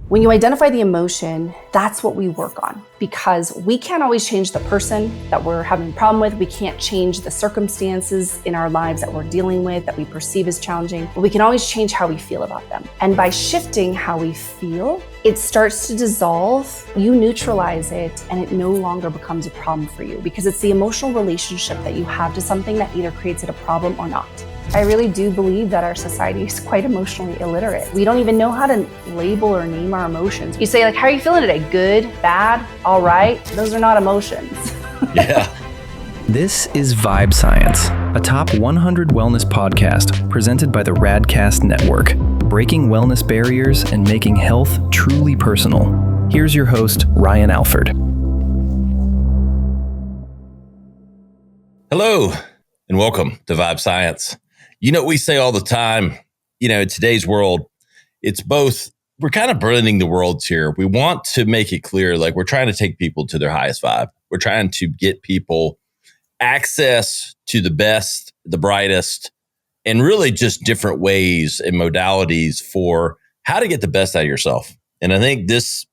When you identify the emotion, that's what we work on, because we can't always change the person that we're having a problem with. We can't change the circumstances in our lives that we're dealing with, that we perceive as challenging, but we can always change how we feel about them. And by shifting how we feel, it starts to dissolve, you neutralize it, and it no longer becomes a problem for you, because it's the emotional relationship that you have to something that either creates it a problem or not. I really do believe that our society is quite emotionally illiterate. We don't even know how to label or name our emotions. You say, like, how are you feeling today? Good, bad, all right? Those are not emotions. Yeah. This is Vibe Science, a top 100 wellness podcast presented by the Radcast Network, breaking wellness barriers and making health truly personal. Here's your host, Ryan Alford. Hello, and welcome to Vibe Science. You know, we say all the time, in today's world, it's both, we're kind of blending the worlds here. We want to make it clear, like we're trying to take people to their highest vibe. We're trying to get people access to the best, the brightest, and really just different ways and modalities for how to get the best out of yourself. And I think this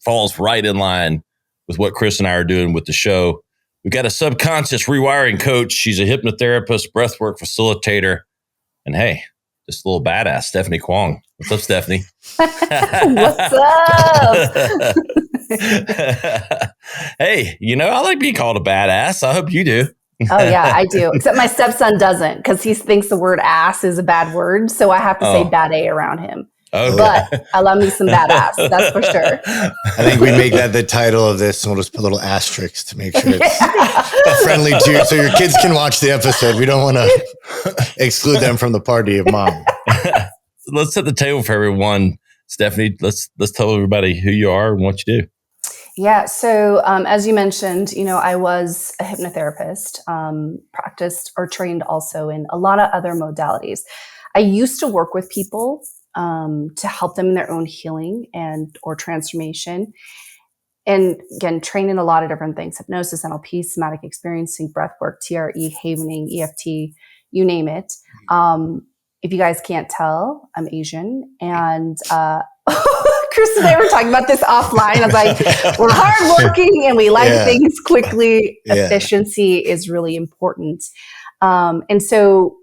falls right in line with what Chris and I are doing with the show. We've got a subconscious rewiring coach. She's a hypnotherapist, breathwork facilitator, and hey, this little badass, Stephanie Kwong. What's up, Stephanie? What's up? Hey, I like being called a badass. I hope you do. Oh, yeah, I do. Except my stepson doesn't, because he thinks the word ass is a bad word. So I have to say bad A around him. Okay. But I love me some badass, that's for sure. I think we make that the title of this, and we'll just put little asterisks to make sure it's friendly to you, so your kids can watch the episode. We don't want to exclude them from the party of mom. Let's set the table for everyone. Stephanie, let's tell everybody who you are and what you do. Yeah. So as you mentioned, I was a hypnotherapist, practiced or trained also in a lot of other modalities. I used to work with people to help them in their own healing or transformation. And again, trained in a lot of different things: hypnosis, NLP, somatic experiencing, breathwork, TRE, havening, EFT, you name it. If you guys can't tell, I'm Asian. And Chris and I were talking about this offline. I was like, we're hardworking and we like things quickly. Efficiency is really important. And so,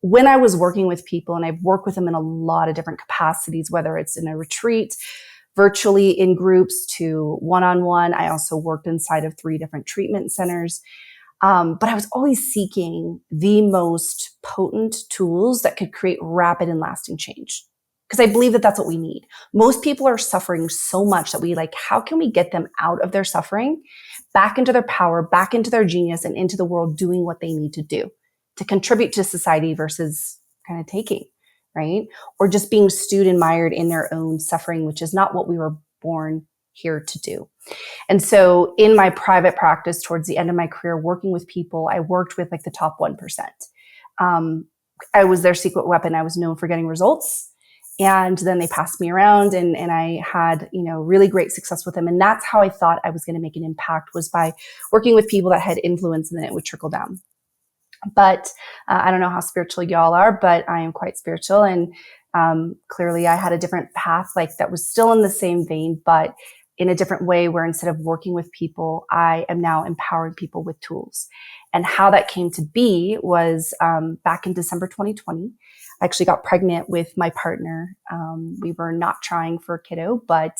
when I was working with people, and I've worked with them in a lot of different capacities, whether it's in a retreat, virtually in groups, to one-on-one. I also worked inside of 3 different treatment centers. But I was always seeking the most potent tools that could create rapid and lasting change, because I believe that that's what we need. Most people are suffering so much that how can we get them out of their suffering, back into their power, back into their genius, and into the world doing what they need to do to contribute to society versus kind of taking, right? Or just being stewed and mired in their own suffering, which is not what we were born here to do. And so in my private practice, towards the end of my career, working with people, I worked with the top 1%. I was their secret weapon. I was known for getting results. And then they passed me around, and I had, really great success with them. And that's how I thought I was going to make an impact, was by working with people that had influence, and then it would trickle down. But I don't know how spiritual y'all are, but I am quite spiritual. And clearly I had a different path, that was still in the same vein, but in a different way, where instead of working with people, I am now empowering people with tools. And how that came to be was back in December 2020. I actually got pregnant with my partner. We were not trying for a kiddo, but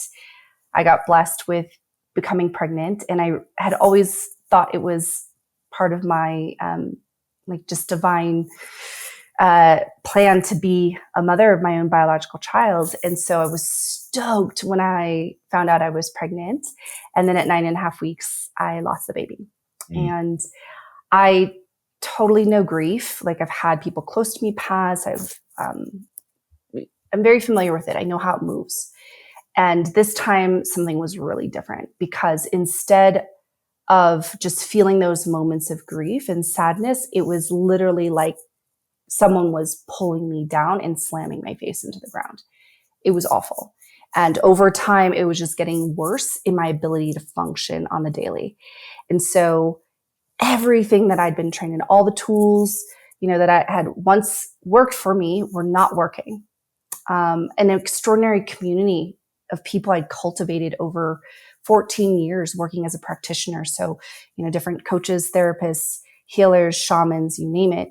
I got blessed with becoming pregnant. And I had always thought it was part of my just divine plan to be a mother of my own biological child. And so I was stoked when I found out I was pregnant. And then at 9.5 weeks, I lost the baby. And I totally know grief. I've had people close to me pass. I'm very familiar with it. I know how it moves. And this time something was really different, because instead of just feeling those moments of grief and sadness, it was literally like someone was pulling me down and slamming my face into the ground. It was awful. And over time, it was just getting worse in my ability to function on the daily. And so everything that I'd been trained in, all the tools, that I had once worked for me, were not working. An extraordinary community of people I'd cultivated over 14 years working as a practitioner. So, different coaches, therapists, healers, shamans, you name it,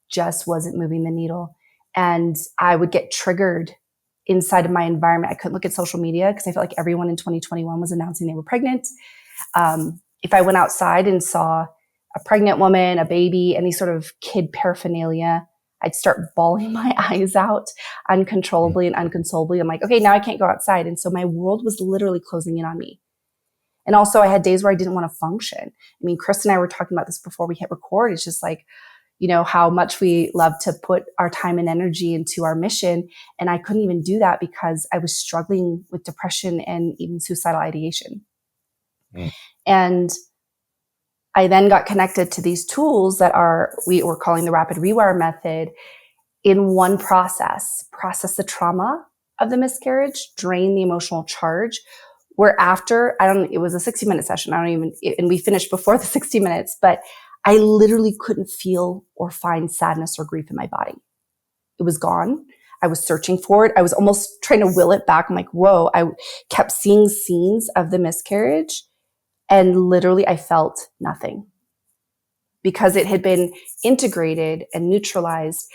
just wasn't moving the needle. And I would get triggered inside of my environment. I couldn't look at social media because I felt like everyone in 2021 was announcing they were pregnant. If I went outside and saw a pregnant woman, a baby, any sort of kid paraphernalia, I'd start bawling my eyes out uncontrollably and unconsolably. I'm like, okay, now I can't go outside. And so my world was literally closing in on me. And also I had days where I didn't want to function. I mean, Chris and I were talking about this before we hit record. It's just like, how much we love to put our time and energy into our mission. And I couldn't even do that because I was struggling with depression and even suicidal ideation. And I then got connected to these tools that we were calling the Rapid Rewire Method in one process the trauma of the miscarriage, drain the emotional charge, where after, it was a 60-minute session. And we finished before the 60 minutes, but I literally couldn't feel or find sadness or grief in my body. It was gone. I was searching for it. I was almost trying to will it back. I'm like, whoa, I kept seeing scenes of the miscarriage and literally I felt nothing because it had been integrated and neutralized.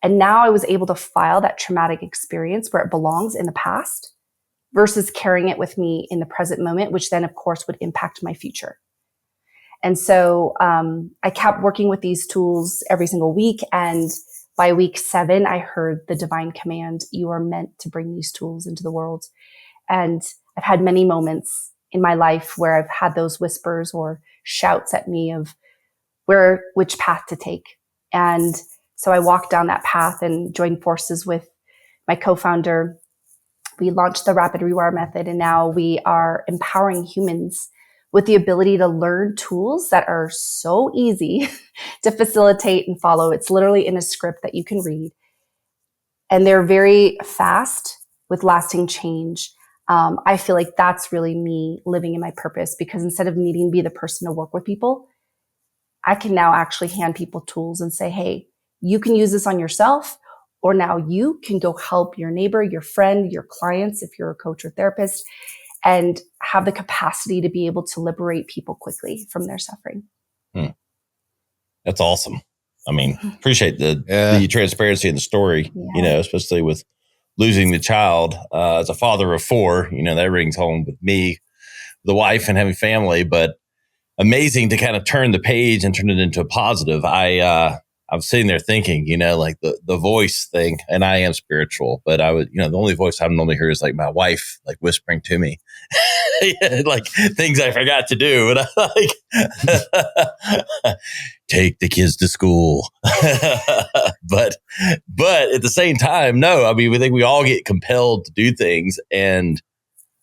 And now I was able to file that traumatic experience where it belongs in the past versus carrying it with me in the present moment, which then of course would impact my future. And so I kept working with these tools every single week. And by week 7, I heard the divine command, you are meant to bring these tools into the world. And I've had many moments in my life where I've had those whispers or shouts at me of which path to take. And so I walked down that path and joined forces with my co-founder. We launched the Rapid Rewire Method, and now we are empowering humans with the ability to learn tools that are so easy to facilitate and follow. It's literally in a script that you can read. And they're very fast with lasting change. I feel like that's really me living in my purpose, because instead of needing to be the person to work with people, I can now actually hand people tools and say, hey, you can use this on yourself, or now you can go help your neighbor, your friend, your clients, if you're a coach or therapist, and have the capacity to be able to liberate people quickly from their suffering. That's awesome. I mean, appreciate the transparency in the story, especially with losing the child. As a father of 4, that rings home with me, the wife, and having family, but amazing to kind of turn the page and turn it into a positive. I'm sitting there thinking, like the voice thing, and I am spiritual, but I would, the only voice I normally hear is like my wife, like whispering to me, like things I forgot to do. And I'm like, take the kids to school. but at the same time, no, I mean, we think we all get compelled to do things, and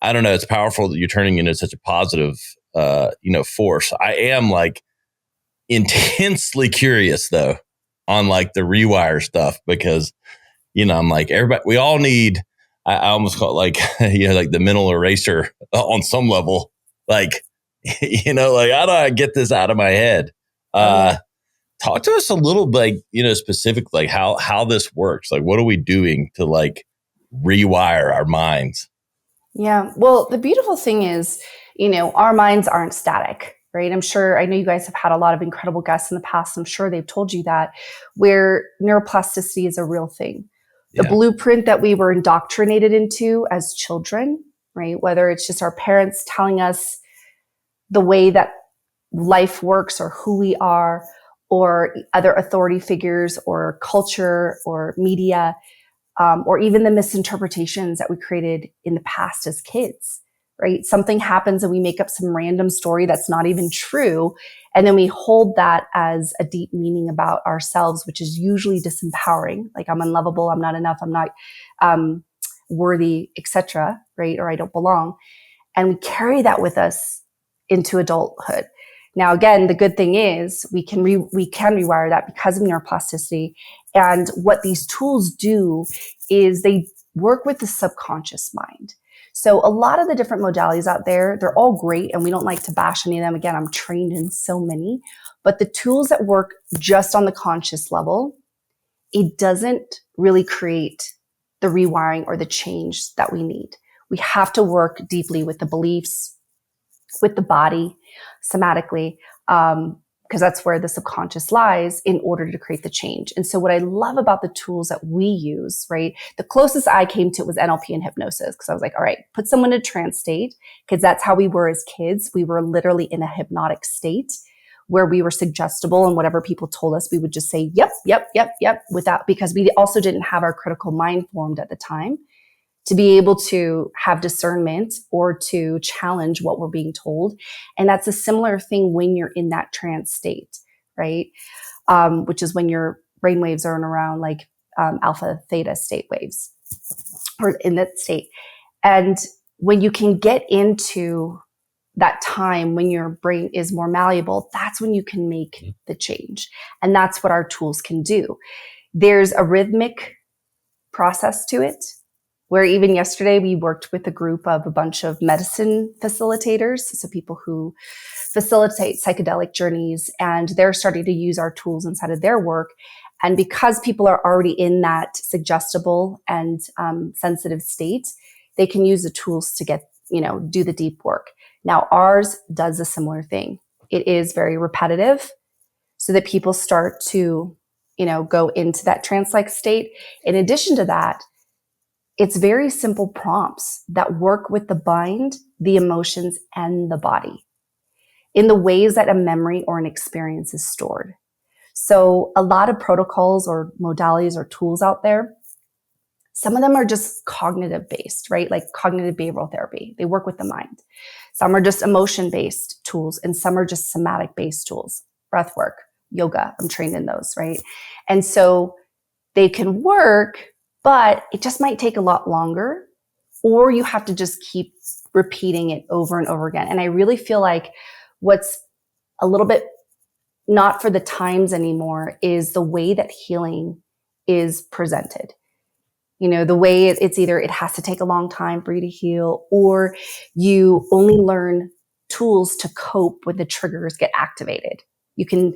I don't know, it's powerful that you're turning into such a positive, force. I am like intensely curious though on like the rewire stuff, because, I'm like, everybody, we all need, I almost call it like, like the mental eraser on some level. Like, like, how do I get this out of my head? Talk to us a little bit, specific, like how this works. Like, what are we doing to like rewire our minds? Yeah. Well, the beautiful thing is, our minds aren't static, right? I know you guys have had a lot of incredible guests in the past. I'm sure they've told you that, where neuroplasticity is a real thing. The blueprint that we were indoctrinated into as children, right? Whether it's just our parents telling us the way that life works or who we are, or other authority figures or culture or media, or even the misinterpretations that we created in the past as kids, right? Something happens and we make up some random story that's not even true. And then we hold that as a deep meaning about ourselves, which is usually disempowering. Like, I'm unlovable, I'm not enough, I'm not worthy, etc., right? Or I don't belong. And we carry that with us into adulthood. Now, again, the good thing is we can rewire that because of neuroplasticity. And what these tools do is they work with the subconscious mind. So a lot of the different modalities out there, they're all great, and we don't like to bash any of them. Again, I'm trained in so many, but the tools that work just on the conscious level, it doesn't really create the rewiring or the change that we need. We have to work deeply with the beliefs, with the body, somatically, because that's where the subconscious lies in order to create the change. And so what I love about the tools that we use, right? The closest I came to it was NLP and hypnosis, because I was like, all right, put someone in a trance state, because that's how we were as kids. We were literally in a hypnotic state where we were suggestible, and whatever people told us, we would just say, yep, yep, yep, yep, without, because we also didn't have our critical mind formed at the time to be able to have discernment or to challenge what we're being told. And that's a similar thing when you're in that trance state, right? Which is when your brain waves are around like alpha, theta state waves, or in that state. And when you can get into that time when your brain is more malleable, that's when you can make the change. And that's what our tools can do. There's a rhythmic process to it, where even yesterday we worked with a group of a bunch of medicine facilitators, so people who facilitate psychedelic journeys, and they're starting to use our tools inside of their work. And because people are already in that suggestible and sensitive state, they can use the tools to get, do the deep work. Now, ours does a similar thing. It is very repetitive so that people start to, go into that trance-like state. In addition to that, it's very simple prompts that work with the mind, the emotions, and the body in the ways that a memory or an experience is stored. So a lot of protocols or modalities or tools out there, some of them are just cognitive based, right? Like cognitive behavioral therapy. They work with the mind. Some are just emotion based tools, and some are just somatic based tools, breath work, yoga. I'm trained in those, right? And so they can work, but it just might take a lot longer, or you have to just keep repeating it over and over again. And I really feel like what's a little bit not for the times anymore is the way that healing is presented. The way it's either it has to take a long time for you to heal, or you only learn tools to cope when the triggers get activated. You can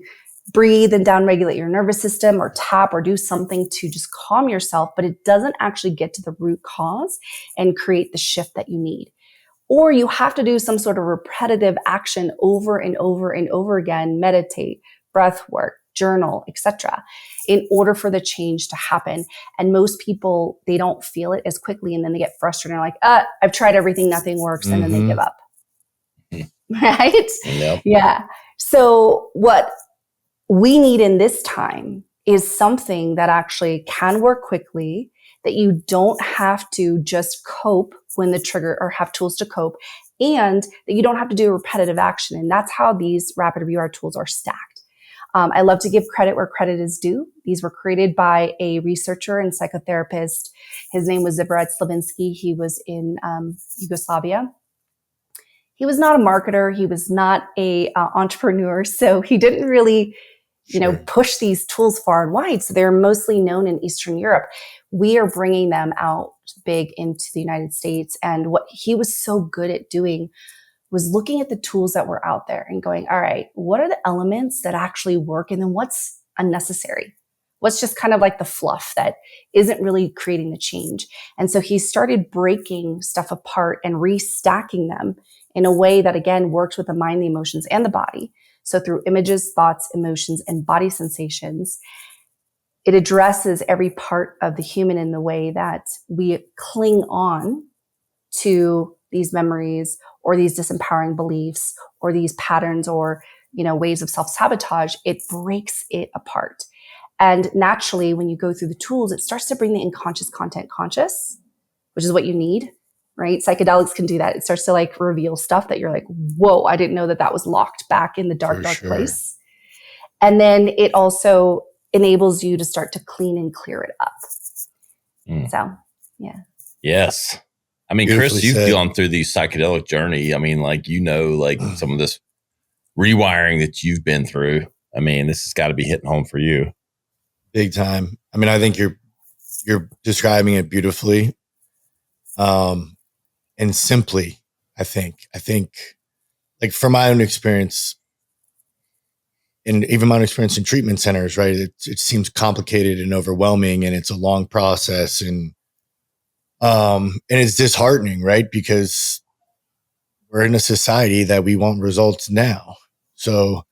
breathe and downregulate your nervous system, or tap, or do something to just calm yourself, but it doesn't actually get to the root cause and create the shift that you need. Or you have to do some sort of repetitive action over and over and over again, meditate, breath work, journal, etc., in order for the change to happen. And most people, they don't feel it as quickly, and then they get frustrated and are like, I've tried everything, nothing works, and then they give up. Right? Yep. Yeah. So what we need in this time is something that actually can work quickly, that you don't have to just cope when the trigger, or have tools to cope, and that you don't have to do a repetitive action. And that's how these rapid rewire tools are stacked. I love to give credit where credit is due. These were created by a researcher and psychotherapist. His name was Zibrat Slavinsky. He was in Yugoslavia. He was not a marketer. He was not a entrepreneur. So he didn't really, push these tools far and wide. So they're mostly known in Eastern Europe. We are bringing them out big into the United States. And what he was so good at doing was looking at the tools that were out there and going, all right, what are the elements that actually work? And then what's unnecessary? What's just kind of like the fluff that isn't really creating the change? And so he started breaking stuff apart and restacking them in a way that, again, works with the mind, the emotions, and the body. So through images, thoughts, emotions, and body sensations, it addresses every part of the human in the way that we cling on to these memories, or these disempowering beliefs, or these patterns, or, ways of self-sabotage. It breaks it apart. And naturally, when you go through the tools, it starts to bring the unconscious content conscious, which is what you need, right? Psychedelics can do that. It starts to reveal stuff that you're like, whoa, I didn't know that was locked back in the dark place. And then it also enables you to start to clean and clear it up. So, yeah. Yes. I mean, Beautifully Chris, you've said. gone through the psychedelic journey. I mean, some of this rewiring that you've been through. I mean, this has got to be hitting home for you. Big time. I mean, I think you're describing it beautifully, and simply. I think like from my own experience, and even my own experience in treatment centers, right? It seems complicated and overwhelming, and it's a long process. And And it's disheartening, right? Because we're in a society that we want results now. So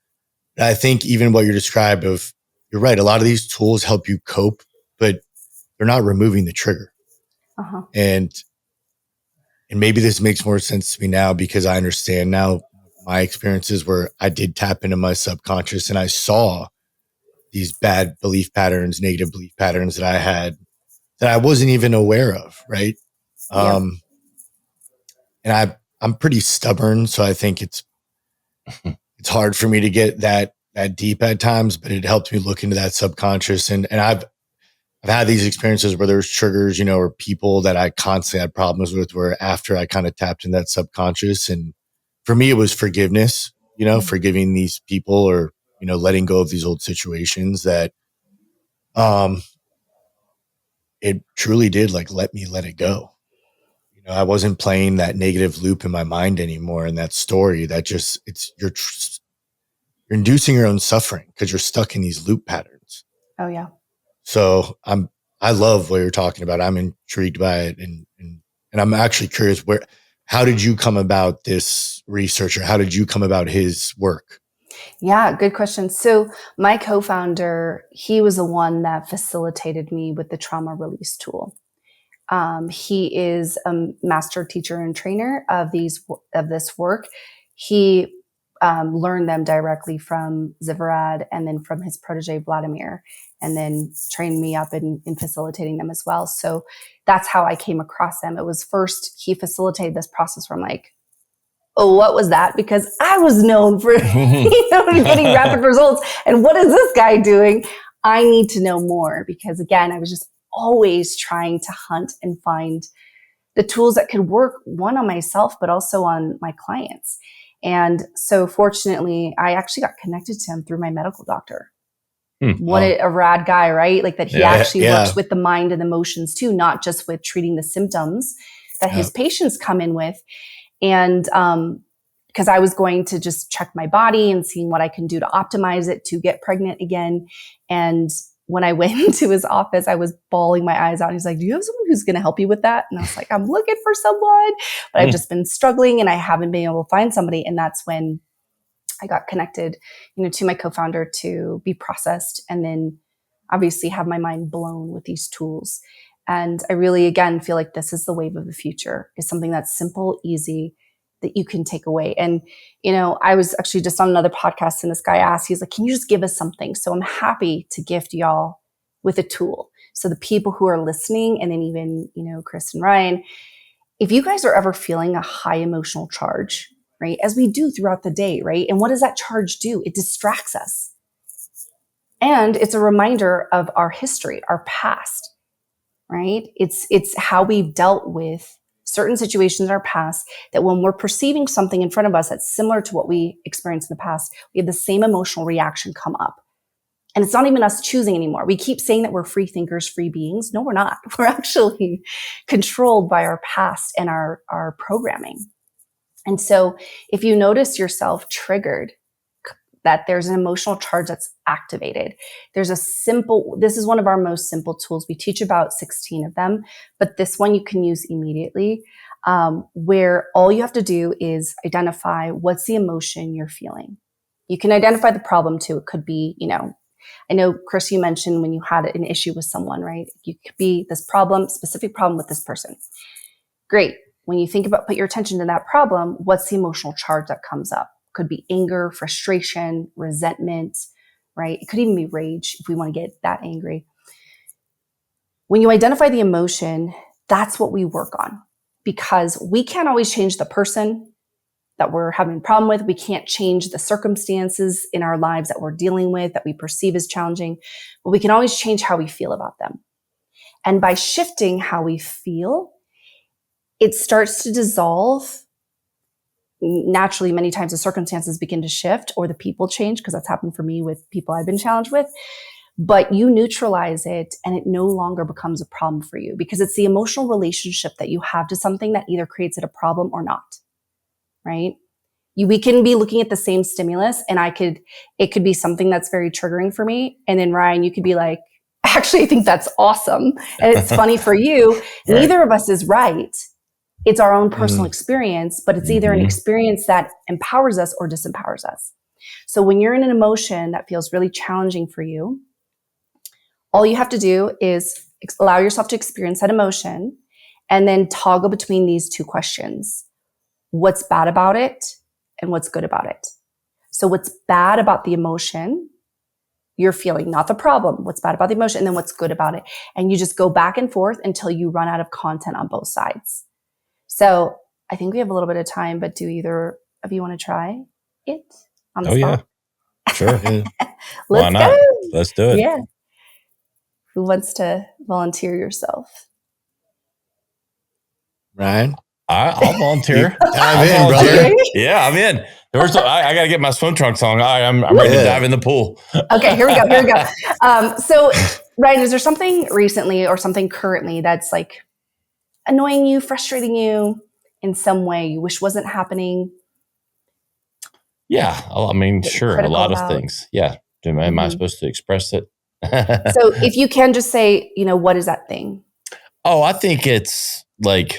I think even what you described of, you're right, a lot of these tools help you cope, but they're not removing the trigger. Uh-huh. And maybe this makes more sense to me now because I understand now my experiences where I did tap into my subconscious and I saw these bad belief patterns, negative belief patterns that I had that I wasn't even aware of. Right. Yeah. And I'm pretty stubborn. So I think it's hard for me to get that deep at times, but it helped me look into that subconscious. And I've had these experiences where there's triggers, you know, or people that I constantly had problems with where after I kind of tapped in that subconscious. And for me, it was forgiveness, you know, forgiving these people or, you know, letting go of these old situations that, it truly did like let me let it go. You know, I wasn't playing that negative loop in my mind anymore. And that story that just, you're inducing your own suffering because you're stuck in these loop patterns. Oh yeah. So I love what you're talking about. I'm intrigued by it. And I'm actually curious how did you come about this research or how did you come about his work? Yeah, good question. So my co-founder, he was the one that facilitated me with the trauma release tool. He is a master teacher and trainer of this work. He learned them directly from Zivarad and then from his protege Vladimir, and then trained me up in facilitating them as well. So that's how I came across them. It was first he facilitated this process where I'm like, oh, what was that? Because I was known for getting rapid results. And what is this guy doing? I need to know more because, again, I was just always trying to hunt and find the tools that could work, one on myself, but also on my clients. And so fortunately, I actually got connected to him through my medical doctor. What a rad guy, right? Like that he actually works with the mind and emotions too, not just with treating the symptoms that his patients come in with. And because I was going to just check my body and seeing what I can do to optimize it to get pregnant again. And when I went into his office, I was bawling my eyes out. He's like, do you have someone who's going to help you with that? And I was like, I'm looking for someone, but I've just been struggling and I haven't been able to find somebody. And that's when I got connected, to my co-founder to be processed and then obviously have my mind blown with these tools. And I really, again, feel like this is the wave of the future, is something that's simple, easy, that you can take away. And, I was actually just on another podcast and this guy asked, he's like, can you just give us something? So I'm happy to gift y'all with a tool. So the people who are listening, and then even, Chris and Ryan, if you guys are ever feeling a high emotional charge, right, as we do throughout the day, right? And what does that charge do? It distracts us. And it's a reminder of our history, our past, right? It's how we've dealt with certain situations in our past that when we're perceiving something in front of us that's similar to what we experienced in the past, we have the same emotional reaction come up. And it's not even us choosing anymore. We keep saying that we're free thinkers, free beings. No, we're not. We're actually controlled by our past and our programming. And so if you notice yourself triggered, that there's an emotional charge that's activated, this is one of our most simple tools. We teach about 16 of them, but this one you can use immediately, where all you have to do is identify what's the emotion you're feeling. You can identify the problem too. It could be, I know, Chris, you mentioned when you had an issue with someone, right? You could be this specific problem with this person. Great. When you think about, put your attention to that problem, what's the emotional charge that comes up? Could be anger, frustration, resentment, right? It could even be rage if we want to get that angry. When you identify the emotion, that's what we work on, because we can't always change the person that we're having a problem with. We can't change the circumstances in our lives that we're dealing with that we perceive as challenging, but we can always change how we feel about them. And by shifting how we feel, it starts to dissolve. Naturally, many times the circumstances begin to shift or the people change, because that's happened for me with people I've been challenged with. But you neutralize it and it no longer becomes a problem for you, because it's the emotional relationship that you have to something that either creates it a problem or not, right? We can be looking at the same stimulus and it could be something that's very triggering for me. And then Ryan, you could be like, Actually, I think that's awesome. And it's funny for you, Right. neither of us is right. It's our own personal experience, but it's either an experience that empowers us or disempowers us. So when you're in an emotion that feels really challenging for you, all you have to do is allow yourself to experience that emotion and then toggle between these two questions. What's bad about it and what's good about it? So what's bad about the emotion you're feeling, not the problem, what's bad about the emotion, and then what's good about it. And you just go back and forth until you run out of content on both sides. So I think we have a little bit of time, but do either of you want to try it on the spot? Yeah. Sure. Let's Why not? go. Let's do it. Yeah. Who wants to volunteer yourself? Ryan? I'll volunteer. Dive in, brother. Yeah, I'm in. I got to get my swim trunks on. I'm ready to dive in the pool. Okay, here we go. So, Ryan, is there something recently or something currently that's like annoying you, frustrating you in some way you wish wasn't happening? Yeah, I mean, sure, a lot of things. Yeah. Am I supposed to express it? So if you can just say, what is that thing? Oh, I think it's like,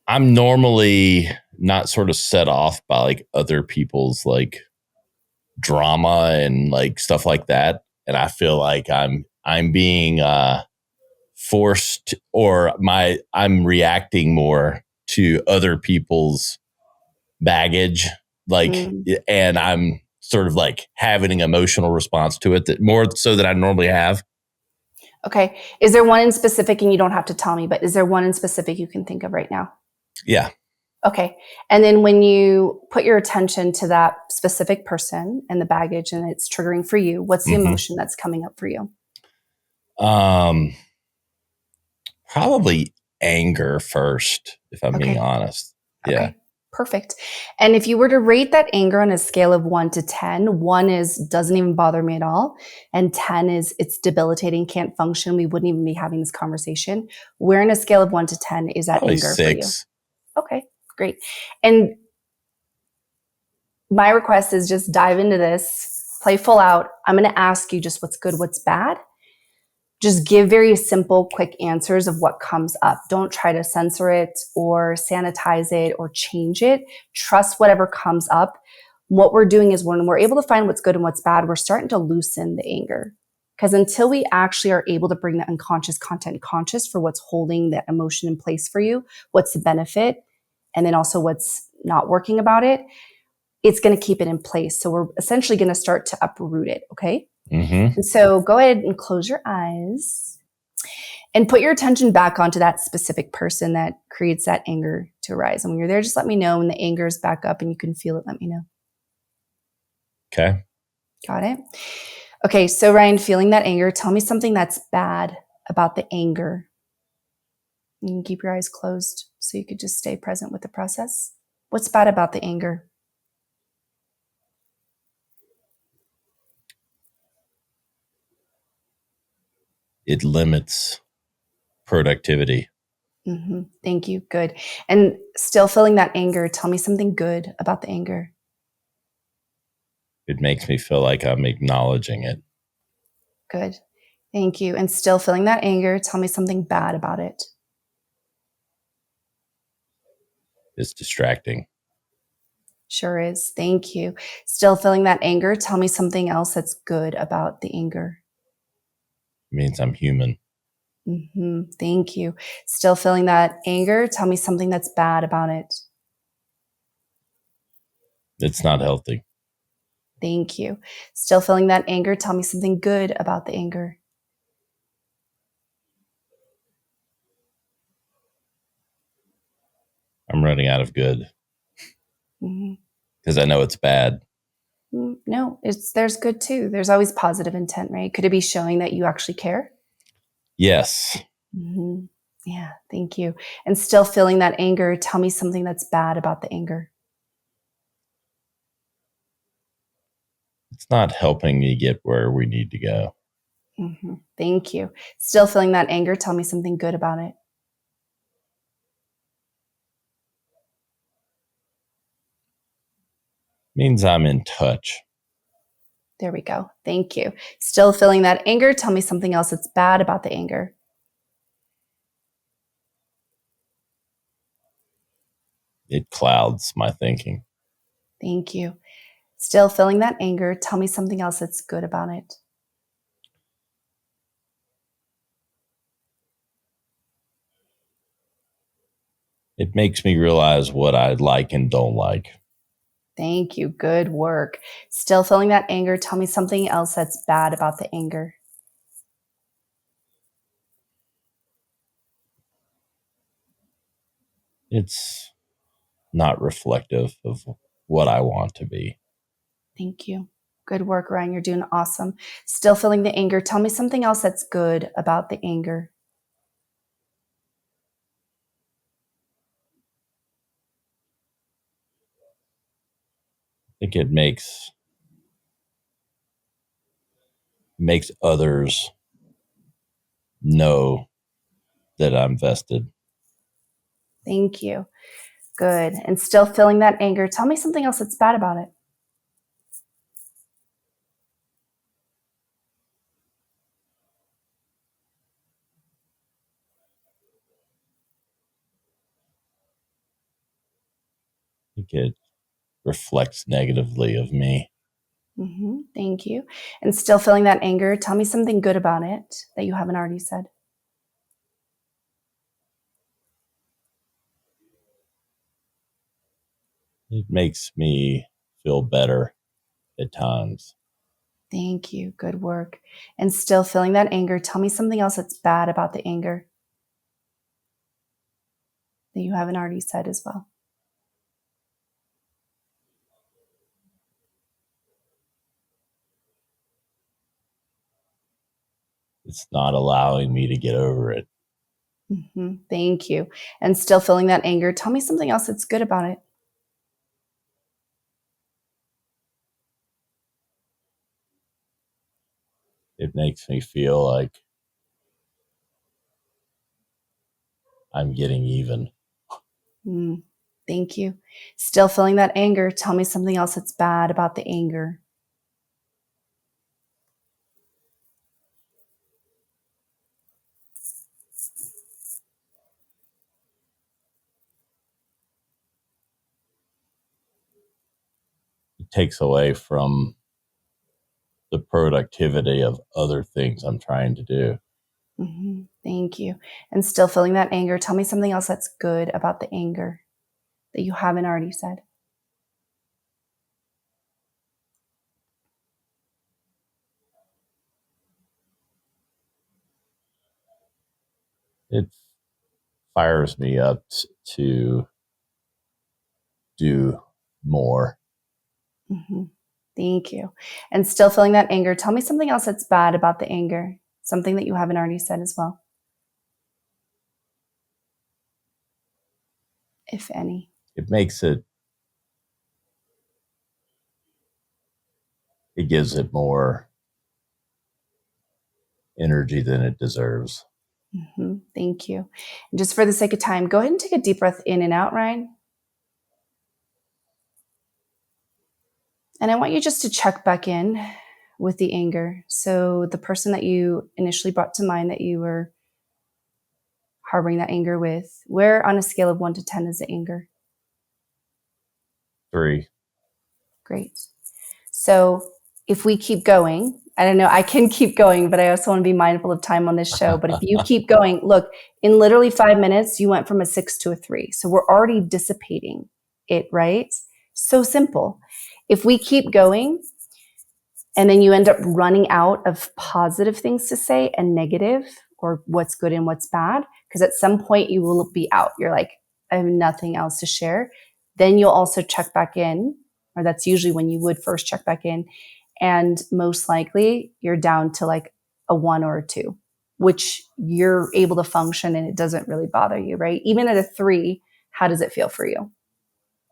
I'm normally not sort of set off by like other people's like drama and like stuff like that. And I feel like I'm being forced, or I'm reacting more to other people's baggage, like, and I'm sort of like having an emotional response to it that more so than I normally have. Okay. Is there one in specific, and you don't have to tell me, but is there one in specific you can think of right now? Yeah. Okay. And then when you put your attention to that specific person and the baggage and it's triggering for you, what's the emotion that's coming up for you? Probably anger first, if I'm being honest. Yeah. Okay. Perfect. And if you were to rate that anger on a scale of 1 to 10, 1 is doesn't even bother me at all, and 10 is it's debilitating, can't function, we wouldn't even be having this conversation. Where in a scale of 1 to 10 is that Probably anger 6. for you? Okay, great. And my request is just dive into this, play full out. I'm going to ask you just what's good, what's bad. Just give very simple, quick answers of what comes up. Don't try to censor it or sanitize it or change it. Trust whatever comes up. What we're doing is when we're able to find what's good and what's bad, we're starting to loosen the anger. Because until we actually are able to bring the unconscious content conscious for what's holding that emotion in place for you, what's the benefit, and then also what's not working about it, it's going to keep it in place. So we're essentially going to start to uproot it, okay? And so go ahead and close your eyes and put your attention back onto that specific person that creates that anger to arise. And when you're there, just let me know when the anger is back up and you can feel it. Let me know. Okay. Got it? Okay. So Ryan, feeling that anger, tell me something that's bad about the anger. You can keep your eyes closed so you could just stay present with the process. What's bad about the anger? It limits productivity. Thank you. Good. And still feeling that anger, tell me something good about the anger. It makes me feel like I'm acknowledging it. Good. Thank you. And still feeling that anger, tell me something bad about it. It's distracting. Sure is. Thank you. Still feeling that anger, tell me something else that's good about the anger. It means I'm human. Thank you. Still feeling that anger, tell me something that's bad about it. It's not healthy. Thank you. Still feeling that anger, tell me something good about the anger. I'm running out of good because I know it's bad. No, there's good too. There's always positive intent, right? Could it be showing that you actually care? Yes. Yeah, thank you. And still feeling that anger, tell me something that's bad about the anger. It's not helping me get where we need to go. Thank you. Still feeling that anger, tell me something good about it. Means I'm in touch. There we go. Thank you. Still feeling that anger. Tell me something else that's bad about the anger. It clouds my thinking. Thank you. Still feeling that anger. Tell me something else that's good about it. It makes me realize what I like and don't like. Thank you. Good work. Still feeling that anger. Tell me something else that's bad about the anger. It's not reflective of what I want to be. Thank you. Good work, Ryan. You're doing awesome. Still feeling the anger. Tell me something else that's good about the anger. I think it makes others know that I'm vested. Thank you. Good. And still feeling that anger. Tell me something else that's bad about it. I think it reflects negatively of me. Thank you. And still feeling that anger. Tell me something good about it that you haven't already said. It makes me feel better at times. Thank you. Good work. And still feeling that anger. Tell me something else that's bad about the anger that you haven't already said as well. It's not allowing me to get over it. Thank you. And still feeling that anger. Tell me something else that's good about it. It makes me feel like I'm getting even. Thank you. Still feeling that anger. Tell me something else that's bad about the anger. It takes away from the productivity of other things I'm trying to do. Thank you. And still feeling that anger. Tell me something else that's good about the anger that you haven't already said. It fires me up to do more. Thank you. And still feeling that anger. Tell me something else that's bad about the anger, something that you haven't already said as well, if any. It makes it, it gives it more energy than it deserves. Thank you. And just for the sake of time, go ahead and take a deep breath in and out, Ryan. And I want you just to check back in with the anger. So the person that you initially brought to mind that you were harboring that anger with, where on a scale of 1 to 10 is the anger? 3. Great. So if we keep going, I don't know, I can keep going, but I also want to be mindful of time on this show. But if you keep going, look, in literally 5 minutes, you went from a 6 to a 3. So we're already dissipating it, right? So simple. If we keep going and then you end up running out of positive things to say and negative, or what's good and what's bad, because at some point you will be out. You're like, I have nothing else to share. Then you'll also check back in, or that's usually when you would first check back in. And most likely you're down to like a 1 or a 2, which you're able to function and it doesn't really bother you, right? Even at a 3, how does it feel for you?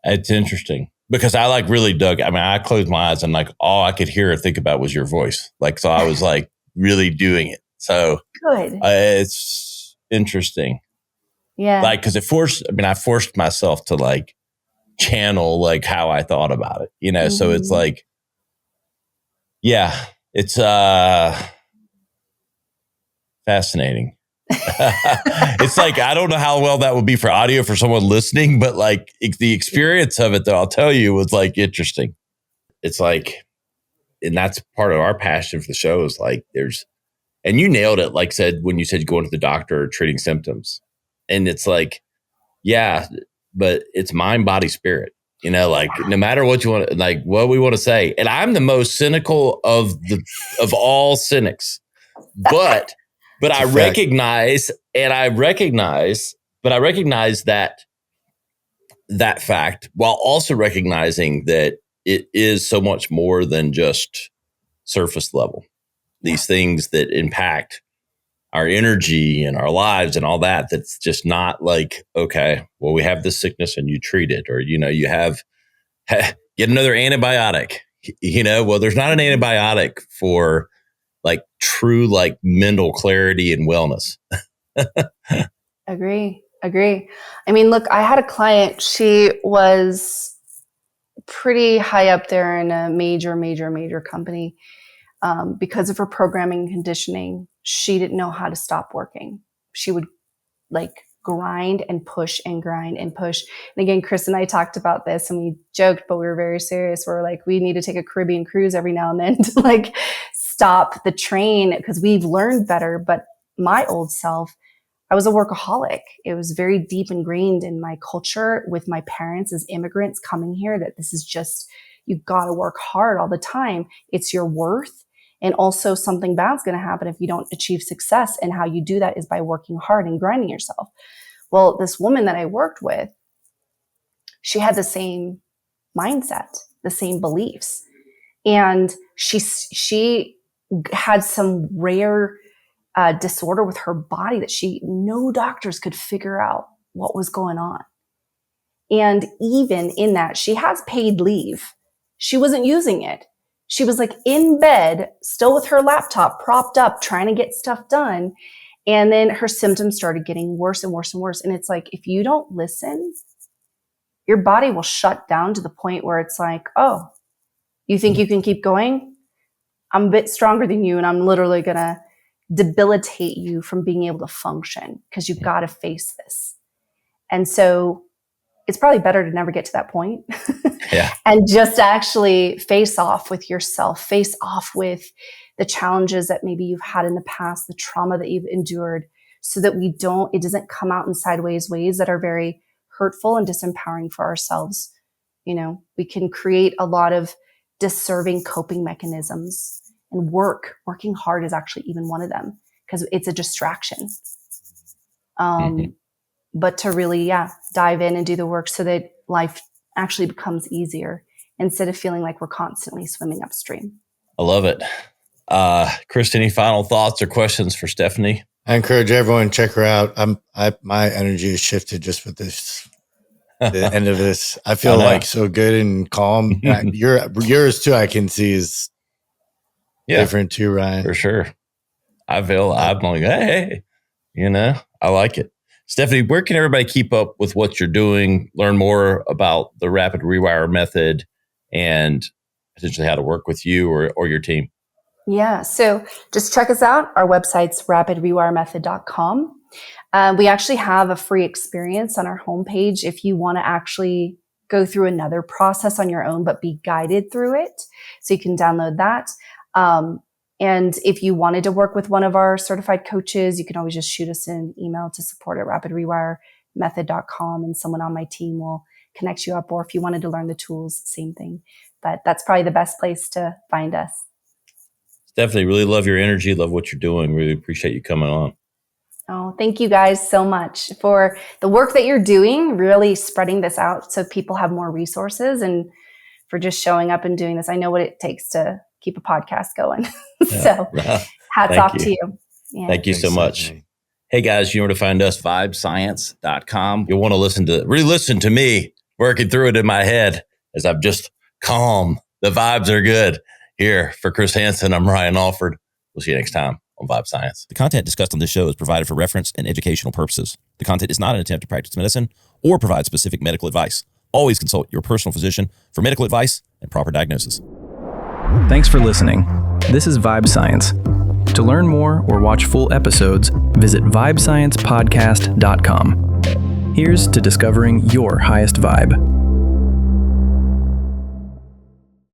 It's interesting because I like really dug. I mean, I closed my eyes and like all I could hear or think about was your voice. Like, so I was like really doing it. So good. It's interesting. Yeah. Like, cause I forced myself to like channel like how I thought about it, you know? So it's like, Yeah, it's fascinating. It's like, I don't know how well that would be for audio for someone listening, but like the experience of it, though, I'll tell you, was like interesting. It's like, and that's part of our passion for the show is like and you nailed it. Like said, when you said going to the doctor or treating symptoms, and it's like, yeah, but it's mind, body, spirit, like no matter what you want, like what we want to say. And I'm the most cynical of all cynics, but I recognize that fact while also recognizing that it is so much more than just surface level. These things that impact our energy and our lives and all that, that's just not like, okay, well, we have this sickness and you treat it, or, you have get another antibiotic, well, there's not an antibiotic for like true, like mental clarity and wellness. Agree. I mean, look, I had a client, she was pretty high up there in a major company. Because of her programming and conditioning, she didn't know how to stop working. She would like grind and push and grind and push. And again, Chris and I talked about this and we joked, but we were very serious. We're like, we need to take a Caribbean cruise every now and then to like stop the train because we've learned better. But my old self, I was a workaholic. It was very deep ingrained in my culture with my parents as immigrants coming here that this is just, you got to work hard all the time. It's your worth. And also something bad's going to happen if you don't achieve success. And how you do that is by working hard and grinding yourself. Well, this woman that I worked with, she had the same mindset, the same beliefs. And she had some rare disorder with her body that no doctors could figure out what was going on. And even in that, she has paid leave. She wasn't using it. She was like in bed, still with her laptop propped up, trying to get stuff done. And then her symptoms started getting worse and worse and worse. And it's like, if you don't listen, your body will shut down to the point where it's like, oh, you think you can keep going? I'm a bit stronger than you, and I'm literally going to debilitate you from being able to function because you've got to face this. And so it's probably better to never get to that point. Yeah. And just actually face off with yourself, face off with the challenges that maybe you've had in the past, the trauma that you've endured, so that it doesn't come out in sideways ways that are very hurtful and disempowering for ourselves. We can create a lot of disserving coping mechanisms, and working hard is actually even one of them because it's a distraction. But to really, dive in and do the work so that life actually becomes easier instead of feeling like we're constantly swimming upstream. I love it. Chris, any final thoughts or questions for Stephanie? I encourage everyone to check her out. My energy is shifted just with this, the end of this. I feel like so good and calm. Yours too, I can see is different too, Ryan. For sure. I'm like, hey, I like it. Stephanie, where can everybody keep up with what you're doing, learn more about the Rapid Rewire Method, and potentially how to work with you or your team? Yeah, so just check us out. Our website's rapidrewiremethod.com. We actually have a free experience on our homepage if you want to actually go through another process on your own, but be guided through it. So you can download that. And if you wanted to work with one of our certified coaches, you can always just shoot us an email to support@rapidrewiremethod.com, and someone on my team will connect you up. Or if you wanted to learn the tools, same thing. But that's probably the best place to find us. Definitely really love your energy, love what you're doing. Really appreciate you coming on. Oh, thank you guys so much for the work that you're doing, really spreading this out so people have more resources, and for just showing up and doing this. I know what it takes to keep a podcast going. So hats off to you. Yeah. Thank you so much. Hey guys, you know where to find us, vibescience.com. You'll want to re-listen to me working through it in my head as I'm just calm. The vibes are good. Here for Chris Hansen, I'm Ryan Alford. We'll see you next time on Vibe Science. The content discussed on this show is provided for reference and educational purposes. The content is not an attempt to practice medicine or provide specific medical advice. Always consult your personal physician for medical advice and proper diagnosis. Thanks for listening. This is Vibe Science. To learn more or watch full episodes, visit vibesciencepodcast.com. Here's to discovering your highest vibe.